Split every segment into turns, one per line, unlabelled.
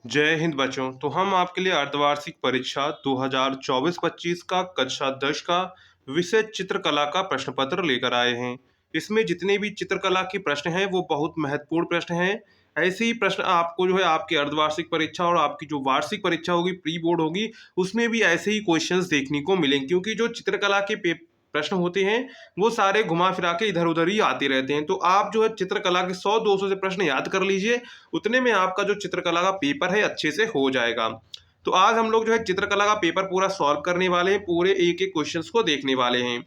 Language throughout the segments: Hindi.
जय हिंद बच्चों। तो हम आपके लिए अर्धवार्षिक परीक्षा 2024-25 का कक्षा 10 का विषय चित्रकला का प्रश्न पत्र लेकर आए हैं। इसमें जितने भी चित्रकला के प्रश्न हैं वो बहुत महत्वपूर्ण प्रश्न हैं। ऐसे ही प्रश्न आपको जो है आपकी अर्धवार्षिक परीक्षा और आपकी जो वार्षिक परीक्षा होगी, प्री बोर्ड होगी, उसमें भी ऐसे ही क्वेश्चंस देखने को मिलेंगे, क्योंकि जो चित्रकला के प्रश्न होते हैं वो सारे घुमा फिरा के इधर उधर ही आते रहते हैं। तो आप जो है चित्रकला के 100-200 से प्रश्न याद कर लीजिए, उतने में आपका जो चित्रकला का पेपर है अच्छे से हो जाएगा। तो आज हम लोग जो है चित्रकला का पेपर पूरा सॉल्व करने वाले हैं, पूरे एक एक क्वेश्चंस को देखने वाले हैं।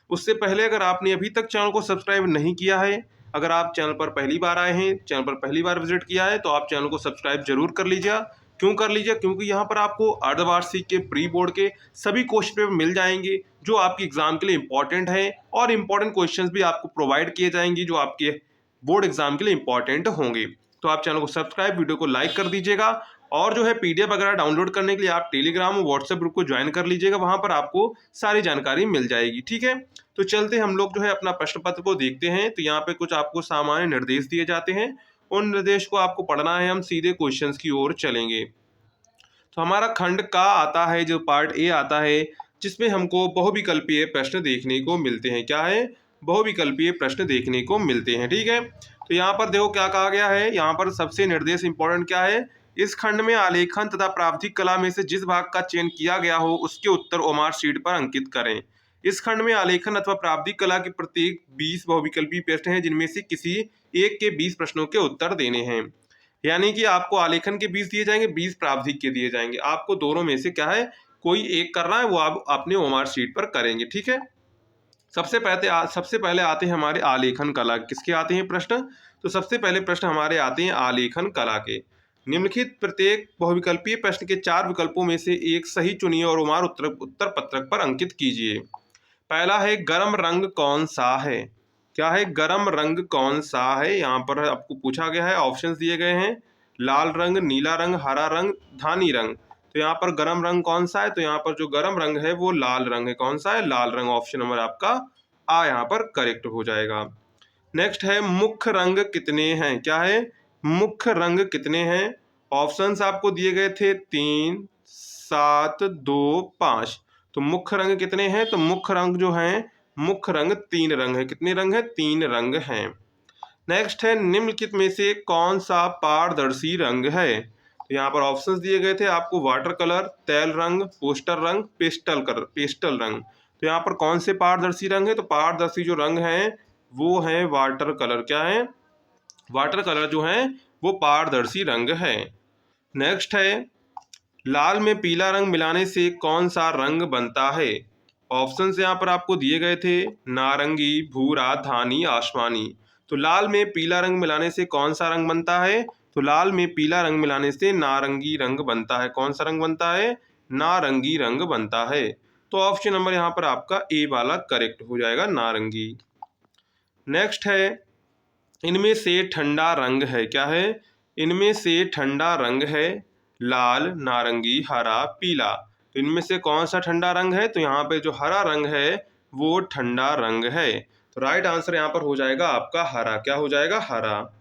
उससे पहले अगर आपने अभी तक चैनल को सब्सक्राइब नहीं किया है, अगर आप चैनल पर पहली बार आए हैं, चैनल पर पहली बार विजिट किया है, तो आप चैनल को सब्सक्राइब जरूर कर लीजिए। क्यों कर लीजिए? क्योंकि यहाँ पर आपको अर्धवार्षिक के प्री बोर्ड के सभी क्वेश्चन पेपर मिल जाएंगे जो आपके एग्जाम के लिए इंपॉर्टेंट हैं, और इंपॉर्टेंट क्वेश्चंस भी आपको प्रोवाइड किए जाएंगे जो आपके बोर्ड एग्जाम के लिए इंपॉर्टेंट होंगे। तो आप चैनल को सब्सक्राइब, वीडियो को लाइक कर दीजिएगा, और जो है पीडीएफ वगैरह डाउनलोड करने के लिए आप टेलीग्राम और व्हाट्सएप ग्रुप को ज्वाइन कर लीजिएगा, वहां पर आपको सारी जानकारी मिल जाएगी। ठीक है, तो चलते हम लोग जो है अपना प्रश्न पत्र को देखते हैं। तो यहाँ पे कुछ आपको सामान्य निर्देश दिए जाते हैं, उन निर्देश को आपको पढ़ना है। हम सीधे क्वेश्चंस की ओर चलेंगे। तो हमारा खंड का आता है, जो पार्ट ए आता है, जिसमें हमको बहुविकल्पीय प्रश्न देखने को मिलते हैं। क्या है? बहुविकल्पीय प्रश्न देखने को मिलते हैं। ठीक है, तो यहाँ पर देखो क्या कहा गया है। यहाँ पर सबसे निर्देश इंपॉर्टेंट क्या है, इस खंड में आलेखन तथा प्रावधिक कला में से जिस भाग का चयन किया गया हो उसके उत्तर ओमार शीट पर अंकित करें। इस खंड में आलेखन अथवा प्रावधिक कला के प्रत्येक 20 बहुविकल्पीय प्रश्न हैं, जिनमें से किसी एक के 20 प्रश्नों के उत्तर देने हैं। यानी कि आपको आलेखन के 20 दिए जाएंगे, 20 प्रावधिक के दिए जाएंगे। आपको दोनों में से क्या है, कोई एक करना है, वो आप अपने ओमार शीट पर करेंगे। ठीक है, सबसे पहले आते हैं हमारे आलेखन कला। किसके आते हैं प्रश्न? तो सबसे पहले प्रश्न हमारे आते हैं आलेखन कला के। निम्नलिखित प्रत्येक बहुविकल्पीय प्रश्न के 4 विकल्पों में से एक सही चुनिए और ओमार उत्तर पत्रक पर अंकित कीजिए। पहला है गरम रंग कौन सा है। क्या है? गरम रंग कौन सा है। यहाँ पर आपको पूछा गया है, ऑप्शंस दिए गए हैं, लाल रंग, नीला रंग, हरा रंग, धानी रंग। तो यहाँ पर गरम रंग कौन सा है? तो यहाँ पर जो गरम रंग है वो लाल रंग है। कौन सा है? लाल रंग। ऑप्शन नंबर आपका आ यहाँ पर करेक्ट हो जाएगा। नेक्स्ट है मुख्य रंग कितने हैं। क्या है? मुख्य रंग कितने हैं। ऑप्शंस आपको दिए गए थे 3, 7, 2, 5। तो मुख्य रंग कितने हैं? तो मुख्य रंग जो हैं, मुख्य रंग 3 रंग है। कितने रंग है? 3 रंग हैं। नेक्स्ट है निम्नलिखित में से कौन सा पारदर्शी रंग है। तो यहाँ पर ऑप्शंस दिए गए थे आपको, वाटर कलर, तेल रंग, पोस्टर रंग, पेस्टल रंग। तो यहाँ पर कौन से पारदर्शी रंग है? तो पारदर्शी जो रंग है वो है वाटर कलर। क्या है? वाटर कलर जो है वो पारदर्शी रंग है। नेक्स्ट है लाल में पीला रंग मिलाने से कौन सा रंग बनता है। ऑप्शंस यहाँ पर आपको दिए गए थे, नारंगी, भूरा, धानी, आसमानी। तो लाल में पीला रंग मिलाने से कौन सा रंग बनता है? तो लाल में पीला रंग मिलाने से नारंगी रंग बनता है। कौन सा रंग बनता है? नारंगी रंग बनता है। तो ऑप्शन नंबर यहाँ पर आपका ए वाला करेक्ट हो जाएगा, नारंगी। नेक्स्ट है इनमें से ठंडा रंग है। क्या है? इनमें से ठंडा रंग है लाल, नारंगी, हरा, पीला। तो इनमें से कौन सा ठंडा रंग है? तो यहाँ पे जो हरा रंग है वो ठंडा रंग है। तो राइट आंसर यहाँ पर हो जाएगा आपका हरा। क्या हो जाएगा? हरा।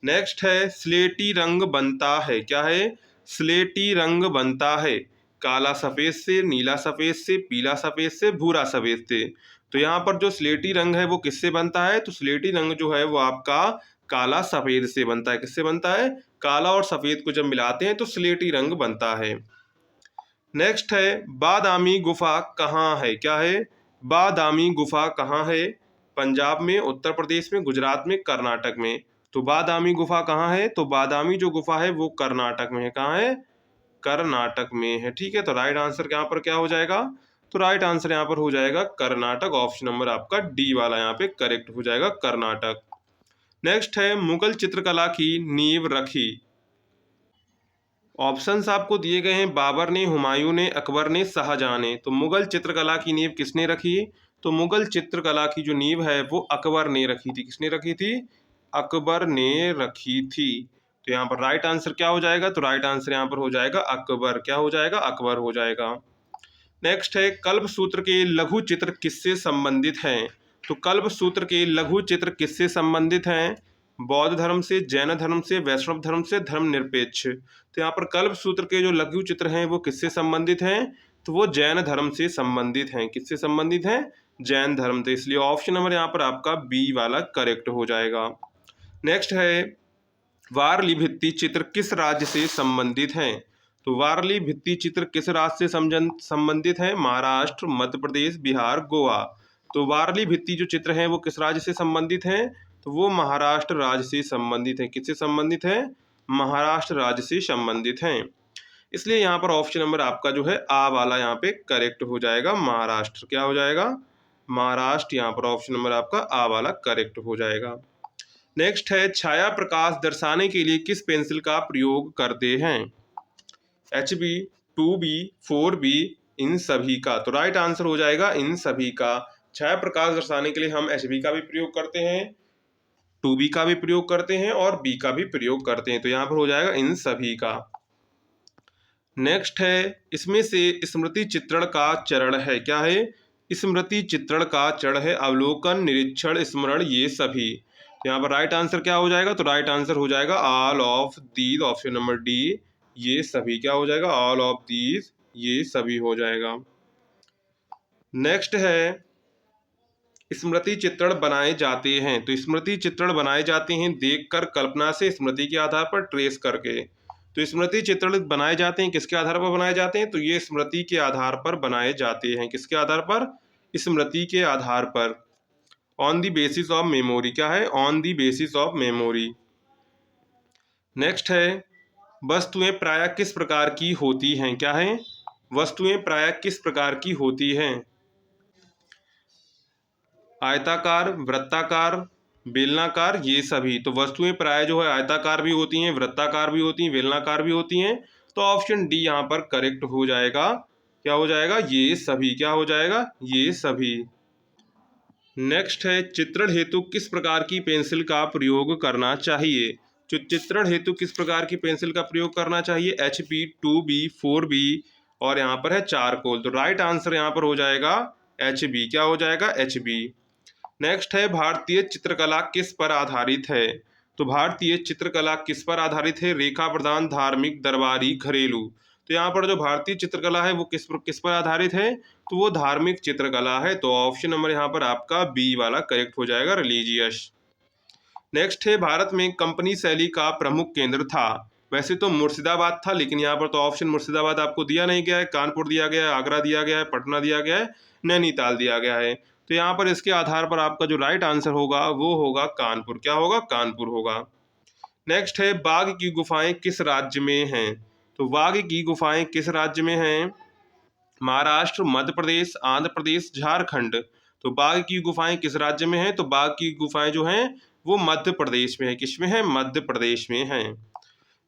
नेक्स्ट है स्लेटी रंग बनता है। क्या है? स्लेटी रंग बनता है काला सफेद से, नीला सफेद से, पीला सफेद से, भूरा सफेद से। तो यहाँ पर जो स्लेटी रंग है वो किससे बनता है? तो स्लेटी रंग जो है वो आपका काला सफेद से बनता है। किससे बनता है? काला और सफेद को जब मिलाते हैं तो स्लेटी रंग बनता है। नेक्स्ट है बादामी गुफा कहाँ है। क्या है? बादामी गुफा कहाँ है? पंजाब में, उत्तर प्रदेश में, गुजरात में, कर्नाटक में। तो बादामी गुफा कहाँ है? तो बादामी जो गुफा है वो कर्नाटक में है। कहाँ है? कर्नाटक में है। ठीक है, तो राइट आंसर यहाँ पर क्या हो जाएगा? तो राइट आंसर यहाँ पर हो जाएगा कर्नाटक। ऑप्शन नंबर आपका डी वाला यहाँ पे करेक्ट हो जाएगा, कर्नाटक। नेक्स्ट है मुगल चित्रकला की नींव रखी। ऑप्शंस आपको दिए गए हैं, बाबर ने, हुमायूं ने, अकबर ने, शाहजहां ने। तो मुगल चित्रकला की नींव किसने रखी? तो मुगल चित्रकला की जो नींव है वो अकबर ने रखी थी। किसने रखी थी? अकबर ने रखी थी। तो यहाँ पर राइट आंसर क्या हो जाएगा? तो राइट आंसर यहाँ पर हो जाएगा अकबर। क्या हो जाएगा? अकबर हो जाएगा। नेक्स्ट है कल्प सूत्र के लघु चित्र किससे संबंधित हैं। तो कल्प सूत्र के लघु चित्र किससे संबंधित हैं? बौद्ध धर्म से, जैन धर्म से, वैष्णव धर्म से, धर्मनिरपेक्ष। तो यहाँ पर कल्प सूत्र के जो लघु चित्र हैं वो किससे संबंधित हैं? तो वो जैन धर्म से संबंधित हैं। किससे संबंधित हैं? जैन धर्म से। इसलिए ऑप्शन नंबर यहाँ पर आपका बी वाला करेक्ट हो जाएगा। नेक्स्ट है, वारली भित्ति चित्र किस राज्य से संबंधित हैं? तो वारली भित्ति चित्र किस राज्य से संबंधित है? महाराष्ट्र, मध्य प्रदेश, बिहार, गोवा। तो वारली भित्ति जो चित्र हैं वो किस राज्य से संबंधित हैं? तो वो महाराष्ट्र राज्य से संबंधित हैं। किससे संबंधित है? महाराष्ट्र राज्य से संबंधित हैं। इसलिए यहाँ पर ऑप्शन नंबर आपका जो है आ वाला यहाँ पे करेक्ट हो जाएगा। महाराष्ट्र क्या हो जाएगा? महाराष्ट्र। यहाँ पर ऑप्शन नंबर आपका आ वाला करेक्ट हो जाएगा। नेक्स्ट है, छाया प्रकाश दर्शाने के लिए किस पेंसिल का प्रयोग करते हैं? HB, 2B, 4B, इन सभी का। तो राइट आंसर हो जाएगा इन सभी का। छाया प्रकाश दर्शाने के लिए हम HB का भी प्रयोग करते हैं, 2B का भी प्रयोग करते हैं और B का भी प्रयोग करते हैं। तो यहाँ पर हो जाएगा इन सभी का। नेक्स्ट है, इसमें से स्मृति चित्रण का चरण है। क्या है? स्मृति चित्रण का चरण है अवलोकन, निरीक्षण, स्मरण, ये सभी। तो यहाँ पर राइट आंसर क्या हो जाएगा? तो राइट आंसर हो जाएगा all of these, option number D, ये सभी। क्या हो जाएगा? ऑल ऑफ दीज, ये सभी हो जाएगा। नेक्स्ट है, स्मृति चित्रण बनाए जाते हैं। तो स्मृति चित्रण बनाए जाते हैं देखकर, कल्पना से, स्मृति के आधार पर, ट्रेस करके। तो स्मृति चित्रण बनाए जाते हैं किसके आधार पर बनाए जाते हैं? तो ये स्मृति के आधार पर बनाए जाते हैं। किसके आधार पर? स्मृति के आधार पर। On the basis of memory. क्या है? On the basis of memory. Next है, वस्तुएं प्रायः किस प्रकार की होती हैं? क्या है? वस्तुएं प्रायः किस प्रकार की होती हैं? आयताकार, वृत्ताकार, बेलनाकार, ये सभी। तो वस्तुएं प्राय जो है आयताकार भी होती हैं, वृत्ताकार भी होती हैं, बेलनाकार भी होती हैं। तो ऑप्शन डी यहाँ पर करेक्ट हो जाएगा। क्या हो जाएगा? ये सभी। क्या हो जाएगा? ये सभी। नेक्स्ट है, चित्रण हेतु किस प्रकार की पेंसिल का प्रयोग करना चाहिए? जो चित्रण हेतु किस प्रकार की पेंसिल का प्रयोग करना चाहिए? HB, 2B, 4B और यहाँ पर है चारकोल। तो राइट आंसर यहाँ पर हो जाएगा HB। क्या हो जाएगा? HB। नेक्स्ट है, भारतीय चित्रकला किस पर आधारित है? तो भारतीय चित्रकला किस पर आधारित है? रेखा प्रधान, धार्मिक, दरबारी, घरेलू। तो यहाँ पर जो भारतीय चित्रकला है वो किस पर आधारित है? तो वो धार्मिक चित्रकला है। तो ऑप्शन नंबर यहाँ पर आपका बी वाला करेक्ट हो जाएगा, रिलीजियस। नेक्स्ट है, भारत में कंपनी शैली का प्रमुख केंद्र था। वैसे तो मुर्शिदाबाद था, लेकिन यहाँ पर तो ऑप्शन मुर्शिदाबाद आपको दिया नहीं गया है। कानपुर दिया गया है, आगरा दिया गया है, पटना दिया गया है, नैनीताल दिया गया है। तो यहाँ पर इसके आधार पर आपका जो राइट आंसर होगा वो होगा कानपुर। क्या होगा? कानपुर होगा। नेक्स्ट है, बाघ की गुफाएं किस राज्य में हैं? तो बाघ की गुफाएं किस राज्य में हैं? महाराष्ट्र, मध्य प्रदेश, आंध्र प्रदेश, झारखंड। तो बाघ की गुफाएं किस राज्य में हैं? तो बाघ की गुफाएं जो हैं वो मध्य प्रदेश में है। किस में है? मध्य प्रदेश में है।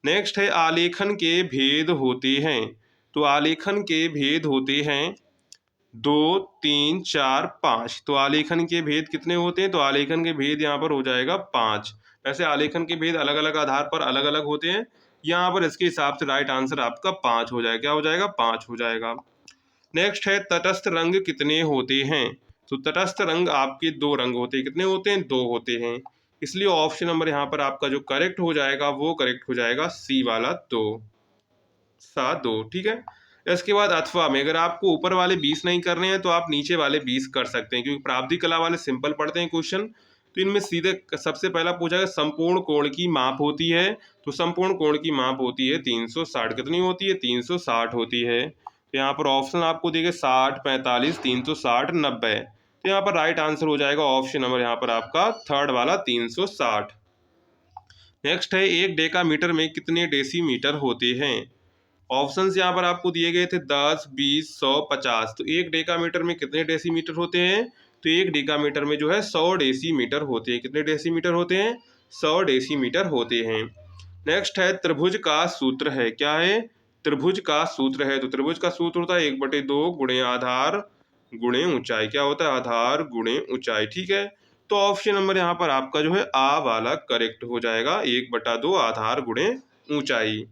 नेक्स्ट है, आलेखन के भेद होते हैं। तो आलेखन के भेद होते हैं 2, 3, 4, 5। तो आलेखन के भेद कितने होते हैं? तो आलेखन के भेद यहाँ पर हो जाएगा 5। वैसे आलेखन के भेद अलग अलग आधार पर अलग अलग होते हैं। यहाँ पर इसके हिसाब से राइट आंसर आपका 5 हो जाएगा। क्या हो जाएगा? 5 हो जाएगा। नेक्स्ट है, तटस्थ रंग कितने होते हैं? तो तटस्थ रंग आपके 2 रंग होते हैं। कितने होते हैं? 2 होते हैं। इसलिए ऑप्शन नंबर यहाँ पर आपका जो करेक्ट हो जाएगा वो करेक्ट हो जाएगा सी वाला 2, 7, 2। ठीक है। इसके बाद अथवा में अगर आपको ऊपर वाले 20 नहीं करने हैं तो आप नीचे वाले 20 कर सकते हैं, क्योंकि प्राप्ति कला वाले सिंपल पढ़ते हैं क्वेश्चन। तो इनमें सीधे सबसे पहला पूछा है, संपूर्ण कोण की माप होती है। तो संपूर्ण कोण की माप होती है 360। कितनी होती है? 360 होती है। तो यहाँ पर ऑप्शन आपको देंगे 60, 45, 360, 90। तो यहाँ पर राइट आंसर हो जाएगा ऑप्शन नंबर यहाँ पर आपका थर्ड वाला 360। नेक्स्ट है, 1 डेकामीटर में कितने डेसीमीटर होते हैं? ऑप्शंस यहाँ पर आपको दिए गए थे 10, 20, 100, 50। तो 1 डेकामीटर में कितने डेसीमीटर होते हैं? तो 1 डेकामीटर में जो है 100 डेसीमीटर होते हैं। कितने डेसीमीटर होते हैं? 100 डेसीमीटर होते हैं। नेक्स्ट है, त्रिभुज का सूत्र है। क्या है? त्रिभुज का सूत्र है। तो त्रिभुज का सूत्र होता है 1/2 गुणे आधार गुणे ऊंचाई। क्या होता है? आधार गुणे ऊंचाई। ठीक है। तो ऑप्शन नंबर यहाँ पर आपका जो है आ वाला करेक्ट हो जाएगा, 1/2 आधार गुणे ऊंचाई।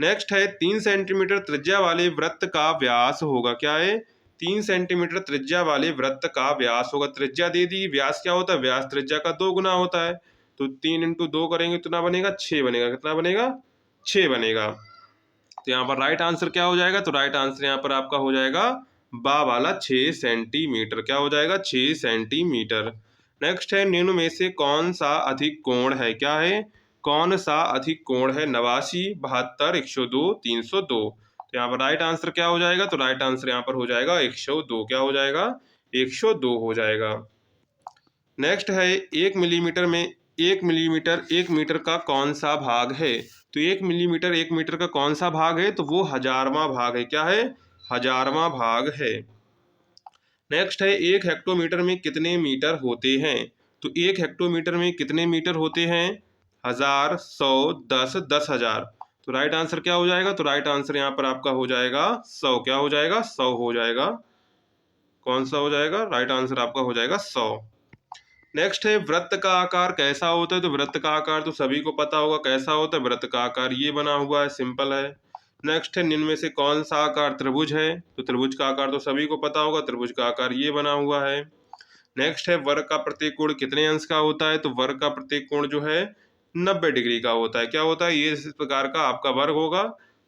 नेक्स्ट है, 3 सेंटीमीटर त्रिज्या वाले वृत्त का व्यास होगा। क्या है? 3 सेंटीमीटर त्रिज्या वाले वृत्त का व्यास होगा। त्रिज्या दे दी, व्यास क्या होता है? व्यास त्रिज्या का 2 गुना होता है। तो 3 × 2 करेंगे कितना बनेगा, 6 बनेगा। कितना बनेगा, 6 बनेगा। तो यहाँ पर राइट आंसर क्या हो जाएगा, तो राइट आंसर यहाँ पर आपका हो जाएगा बा वाला 6 सेंटीमीटर। क्या हो जाएगा, 6 सेंटीमीटर। नेक्स्ट है, निम्न में से कौन सा अधिक कोण है, क्या है, कौन सा अधिक कोण है, 89, 72, 102, 302। तो यहाँ पर राइट आंसर क्या हो जाएगा, तो राइट आंसर यहाँ पर हो जाएगा 102। क्या हो जाएगा, 102 हो जाएगा। नेक्स्ट है, 1 मिलीमीटर में 1 मिलीमीटर 1 मीटर का कौन सा भाग है, तो 1 मिलीमीटर 1 मीटर का कौन सा भाग है, तो वो 1000वां भाग है। क्या है, 1000वां भाग है। नेक्स्ट है, 1 हेक्टोमीटर में कितने मीटर होते हैं, तो 1 हेक्टोमीटर में कितने मीटर होते हैं, 1000, 100, 10, 10,000। तो राइट आंसर क्या हो जाएगा, तो राइट आंसर यहाँ पर आपका हो जाएगा 100। क्या हो जाएगा, 100 हो जाएगा। कौन सा हो जाएगा, राइट आंसर आपका हो जाएगा 100। नेक्स्ट है, वृत्त का आकार कैसा होता है, तो वृत्त का आकार तो सभी को पता होगा कैसा होता है। वृत्त का आकार ये बना हुआ है, सिंपल है। नेक्स्ट है, निम्न में से कौन सा आकार त्रिभुज है, तो त्रिभुज का आकार तो सभी को पता होगा, त्रिभुज का आकार ये बना हुआ है। नेक्स्ट है, वर्ग का प्रत्येक कोण कितने अंश का होता है, तो वर्ग का प्रत्येक कोण जो है 90 डिग्री का होता है। क्या होता है, ये इस प्रकार का आपका वर्ग होगा।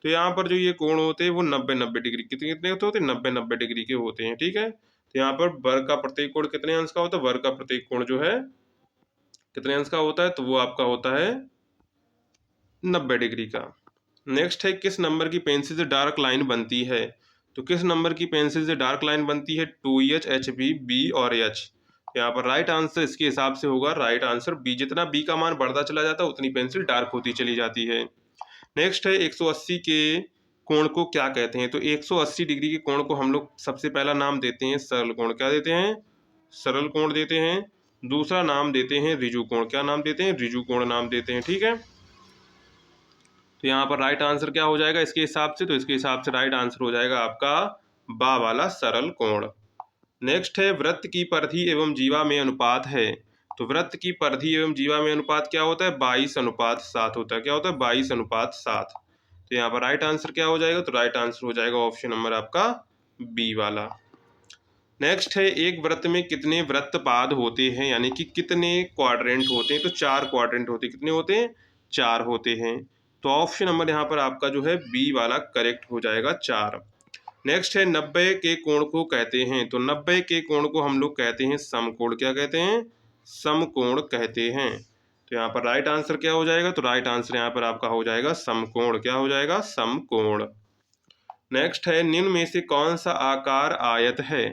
तो यहाँ पर जो ये कोण होते हैं वो 90-90 डिग्री, कितने कितने होते हैं, 90-90 डिग्री के होते हैं। ठीक है, तो यहाँ पर वर्ग का प्रत्येक कोण कितने अंश का होता है, वर्ग का प्रत्येक कोण जो है कितने अंश का होता है, तो वो आपका होता है 90 डिग्री का। नेक्स्ट है, किस नंबर की पेंसिल से डार्क लाइन बनती है, तो किस नंबर की पेंसिल से डार्क लाइन बनती है, 2H, HB, B और H। यहाँ पर राइट आंसर इसके हिसाब से होगा राइट आंसर बी। जितना बी का मान बढ़ता चला जाता है उतनी पेंसिल डार्क होती चली जाती है। नेक्स्ट है, 180 के कोण को क्या कहते हैं, तो 180 डिग्री के कोण को हम लोग सबसे पहला नाम देते हैं सरल कोण। क्या देते हैं, सरल कोण देते हैं। दूसरा नाम देते हैं ऋजु कोण। क्या नाम देते हैं, ऋजु कोण नाम देते हैं। ठीक है, तो यहाँ पर राइट आंसर क्या हो जाएगा इसके हिसाब से, तो इसके हिसाब से राइट आंसर हो जाएगा आपका बा वाला सरल कोण। नेक्स्ट है, वृत्त की परिधि एवं जीवा में अनुपात है, तो वृत्त की परिधि एवं जीवा में अनुपात क्या होता है, 22:7 होता है। क्या होता है, 22:7। तो यहाँ पर राइट आंसर क्या हो जाएगा, तो राइट आंसर हो जाएगा ऑप्शन नंबर आपका बी वाला। नेक्स्ट है, एक वृत्त में कितने वृत्तपाद होते हैं, यानी कि कितने क्वाड्रेंट होते हैं, तो 4 क्वाड्रेंट होते हैं। कितने होते हैं, 4 होते हैं। तो ऑप्शन नंबर यहाँ पर आपका जो है बी वाला करेक्ट हो जाएगा, 4। नेक्स्ट है, 90 के कोण को कहते हैं, तो 90 के कोण को हम लोग कहते हैं समकोण। क्या कहते हैं, समकोण कहते हैं। तो यहाँ पर राइट आंसर क्या हो जाएगा, तो राइट आंसर यहाँ पर आपका हो जाएगा समकोण। क्या हो जाएगा, समकोण। नेक्स्ट है, निम्न में से कौन सा आकार आयत है,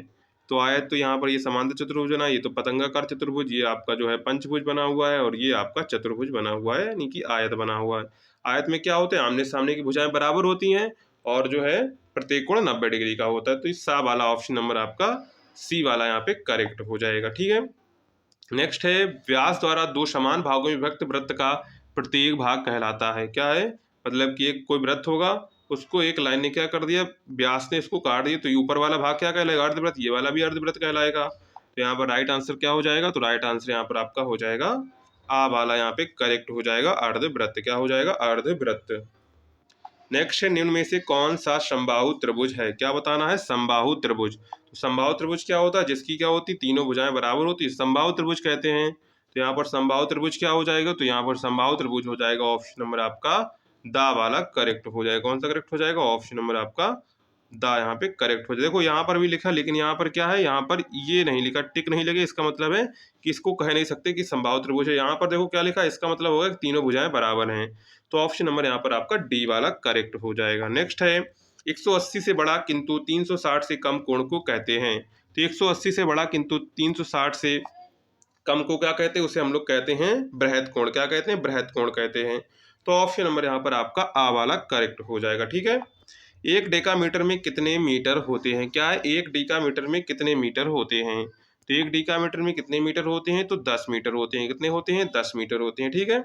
तो आयत तो यहाँ पर ये समांतर चतुर्भुज बना, ये तो पतंगाकार चतुर्भुज, ये आपका जो है पंचभुज बना हुआ है, और ये आपका चतुर्भुज बना हुआ है, यानी कि आयत बना हुआ है। आयत में क्या होते हैं, आमने सामने की भुजाएं बराबर होती हैं, और जो है प्रत्येक कोण 90 डिग्री का होता है। तो इस सा वाला ऑप्शन नंबर आपका सी वाला यहाँ पे करेक्ट हो जाएगा। ठीक है, नेक्स्ट है, व्यास द्वारा 2 समान भागों में विभक्त वृत्त का प्रत्येक भाग कहलाता है। क्या है, मतलब कि एक कोई वृत्त होगा, उसको एक लाइन ने क्या कर दिया, व्यास ने इसको काट दिया, तो ये ऊपर वाला भाग क्या कहलाएगा, अर्धवृत्त। ये वाला भी अर्धवृत्त कहलाएगा। तो यहाँ पर राइट आंसर क्या हो जाएगा, तो राइट आंसर यहाँ पर आपका हो जाएगा आ वाला, यहाँ पे करेक्ट हो जाएगा अर्धवृत्त। क्या हो जाएगा, अर्धवृत्त। नेक्स्ट है, निम्न में से कौन सा समबाहु त्रिभुज है, क्या बताना है, समबाहु त्रिभुज। तो समबाहु त्रिभुज क्या होता है, जिसकी क्या होती है, तीनों भुजाएं बराबर होती है, समबाहु त्रिभुज कहते हैं। तो यहाँ पर समबाहु त्रिभुज क्या हो जाएगा, तो यहाँ पर समबाहु त्रिभुज हो जाएगा ऑप्शन नंबर आपका दा वाला करेक्ट हो जाएगा। कौन सा करेक्ट हो जाएगा, ऑप्शन नंबर आपका दा यहाँ पे करेक्ट हो जाएगा। देखो यहाँ पर भी लिखा, लेकिन यहाँ पर क्या है, यहाँ पर ये नहीं लिखा, टिक नहीं लगे, इसका मतलब है कि इसको कह नहीं सकते कि समबाहु त्रिभुज है। यहाँ पर देखो क्या लिखा है, इसका मतलब होगा कि तीनों भुजाएं बराबर हैं। तो ऑप्शन नंबर यहाँ पर आपका डी वाला करेक्ट हो जाएगा। नेक्स्ट है, 180 से बड़ा किंतु 360 से कम कोण को कहते हैं, तो 180 से बड़ा किंतु 360 से कम को क्या कहते हैं, उसे हम लोग कहते हैं बृहत कोण। क्या कहते हैं, बृहत कोण कहते हैं। तो ऑप्शन नंबर यहाँ पर आपका आ वाला करेक्ट हो जाएगा। ठीक है, 1 डेकामीटर में कितने मीटर होते हैं, क्या है, 1 डेकामीटर में कितने मीटर होते हैं, तो 1 डेकामीटर में कितने मीटर होते हैं, तो 10 मीटर होते हैं। कितने होते हैं, 10 मीटर होते हैं। ठीक है,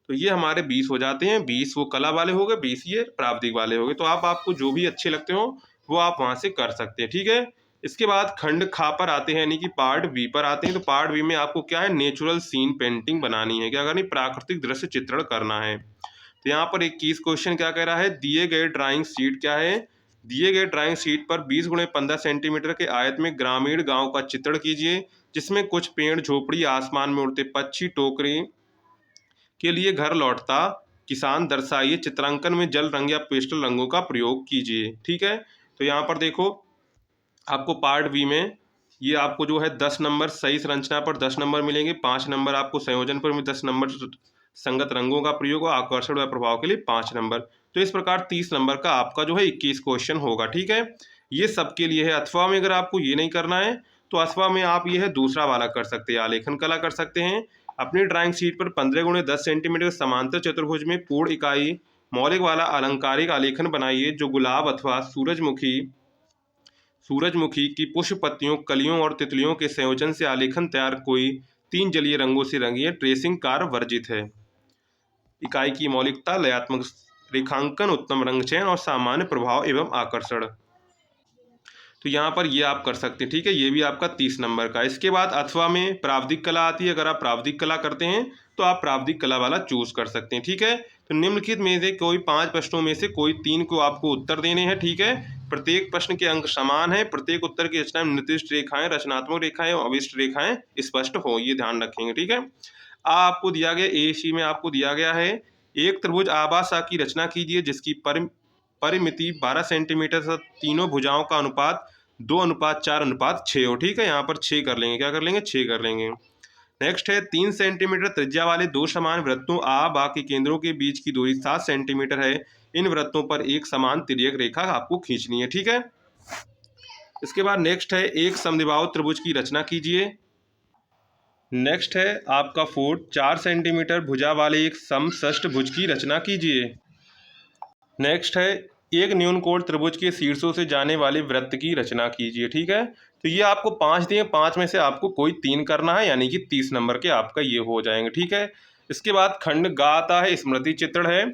तो ये हमारे 20 हो जाते हैं, 20 वो कला वाले हो गए, 20 ये प्रावधिक वाले हो गए। तो आपको जो भी अच्छे लगते हो वो आप वहां से कर सकते हैं। ठीक है, इसके बाद खंड खा पर आते हैं, यानी कि पार्ट बी पर आते हैं। तो पार्ट बी में आपको क्या है, नेचुरल सीन पेंटिंग बनानी है। क्या करनी, प्राकृतिक दृश्य चित्रण करना है। तो यहाँ पर 21 क्वेश्चन क्या कह रहा है, दिए गए ड्राइंग शीट क्या है, दिए गए ड्राइंग शीट पर 20x15 सेंटीमीटर के आयत में ग्रामीण गांव का चित्रण कीजिए, जिसमें कुछ पेड़, झोपड़ी, आसमान में उड़ते पक्षी, टोकरी के लिए घर लौटता किसान दर्शाइए, चित्रांकन में जल रंग या पेस्टल रंगों का प्रयोग कीजिए। ठीक है, तो यहाँ पर देखो आपको पार्ट बी में ये आपको जो है 10 नंबर सही संरचना पर 10 नंबर मिलेंगे, 5 नंबर आपको संयोजन पर में 10 नंबर, संगत रंगों का प्रयोग और आकर्षण व प्रभाव के लिए 5 नंबर। तो इस प्रकार 30 नंबर का आपका जो है 21 क्वेश्चन होगा। ठीक है, ये सबके लिए है। अथवा में अगर आपको ये नहीं करना है तो अथवा में आप ये है दूसरा वाला कर सकते हैं, आलेखन कला कर सकते हैं। अपनी ड्राइंग शीट पर 15 गुणे 10 सेंटीमीटर समांतर चतुर्भुज में पूर्ण इकाई मौलिक वाला अलंकारिक आलेखन बनाइए जो गुलाब अथवा सूरजमुखी की पुष्प पत्तियों, कलियों और तितलियों के संयोजन से आलेखन तैयार, कोई 3 जलीय रंगों से रंगिए, ट्रेसिंग कार्य वर्जित है। इकाई की मौलिकता, लयात्मक रेखांकन, उत्तम रंग चयन और सामान्य प्रभाव एवं आकर्षण। तो यहाँ पर ये आप कर सकते हैं। ठीक है, ये भी आपका 30 नंबर का। इसके बाद अथवा में प्रावधिक कला आती है। अगर आप प्रावधिक कला करते हैं तो आप प्रावधिक कला वाला चूज कर सकते हैं। ठीक है, तो निम्नलिखित में से कोई 5 प्रश्नों में से कोई 3 को आपको उत्तर देने हैं। ठीक है, प्रत्येक प्रश्न के अंक समान है, प्रत्येक उत्तर की रचना में निर्दिष्ट रेखाएं, रचनात्मक रेखाएं और अविष्ट रेखाएं स्पष्ट हो, ये ध्यान रखेंगे। ठीक है, आपको दिया गया ए सी में आपको दिया गया है एक त्रिभुज आबासा की रचना कीजिए जिसकी परिमिति 12 सेंटीमीटर तथा तीनों भुजाओं का अनुपात 2:4:6 हो। ठीक है, यहाँ पर 6 कर लेंगे, क्या कर लेंगे, 6 कर लेंगे। नेक्स्ट है 3 सेंटीमीटर त्रिज्या वाले दो समान वृत्तों आ बा के केंद्रों के बीच की दूरी 7 सेंटीमीटर है। इन वृत्तों पर एक समान तिर्यक रेखा आपको खींचनी है। ठीक है, इसके बाद नेक्स्ट है एक समद्विबाहु त्रिभुज की रचना कीजिए। नेक्स्ट है आपका 4 सेंटीमीटर भुजा वाले एक समषष्ठभुज की रचना कीजिए। नेक्स्ट है एक न्यूनकोण त्रिभुज के शीर्षों से जाने वाले वृत्त की रचना कीजिए। ठीक है, तो ये आपको 5 दिए, 5 में से आपको कोई 3 करना है, यानी कि 30 नंबर के आपका ये हो जाएंगे। ठीक है, इसके बाद खंड ग आता है, स्मृति चित्रण है।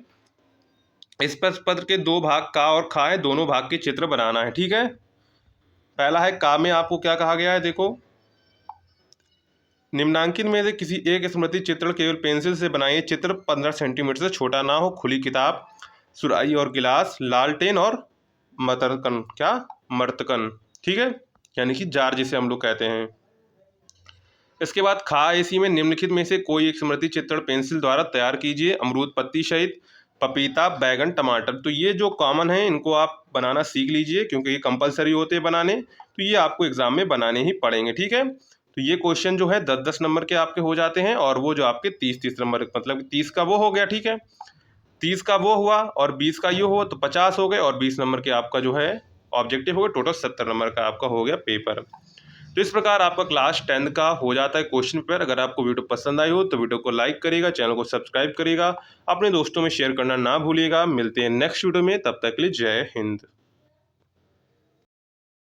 इस पत्र के 2 भाग का और खा है, दोनों भाग के चित्र बनाना है। ठीक है, पहला है का में आपको क्या कहा गया है, देखो निम्नांकित में से किसी एक स्मृति चित्रण केवल पेंसिल से बनाइए। चित्र 15 सेंटीमीटर से छोटा ना हो, खुली किताब, सुराही और गिलास, लालटेन और मतरकन, क्या मर्तकन। ठीक है, यानी कि जार जिसे हम लोग कहते हैं। इसके बाद खा इसी में निम्नलिखित में से कोई एक स्मृति चित्रण पेंसिल द्वारा तैयार कीजिए। अमरूद पत्ती सहित पपीता, बैगन, टमाटर। तो ये जो कॉमन है इनको आप बनाना सीख लीजिए क्योंकि ये कंपलसरी होते हैं बनाने, तो ये आपको एग्जाम में बनाने ही पड़ेंगे। ठीक है, तो ये क्वेश्चन जो है 10-10 नंबर के आपके हो जाते हैं और वो जो आपके 30-30 नंबर, मतलब 30 का वो हो गया। ठीक है, 30 का वो हुआ और 20 का ये हुआ तो 50 हो गए और 20 नंबर के आपका जो है ऑब्जेक्टिव हो गया। टोटल 70 नंबर का आपका हो गया पेपर। तो इस प्रकार आपका क्लास 10 का हो जाता है क्वेश्चन पेपर। अगर आपको वीडियो पसंद आई हो तो वीडियो को लाइक करिएगा, चैनल को सब्सक्राइब करिएगा, अपने दोस्तों में शेयर करना ना भूलिएगा। मिलते हैं नेक्स्ट वीडियो में, तब तक के लिए जय हिंद।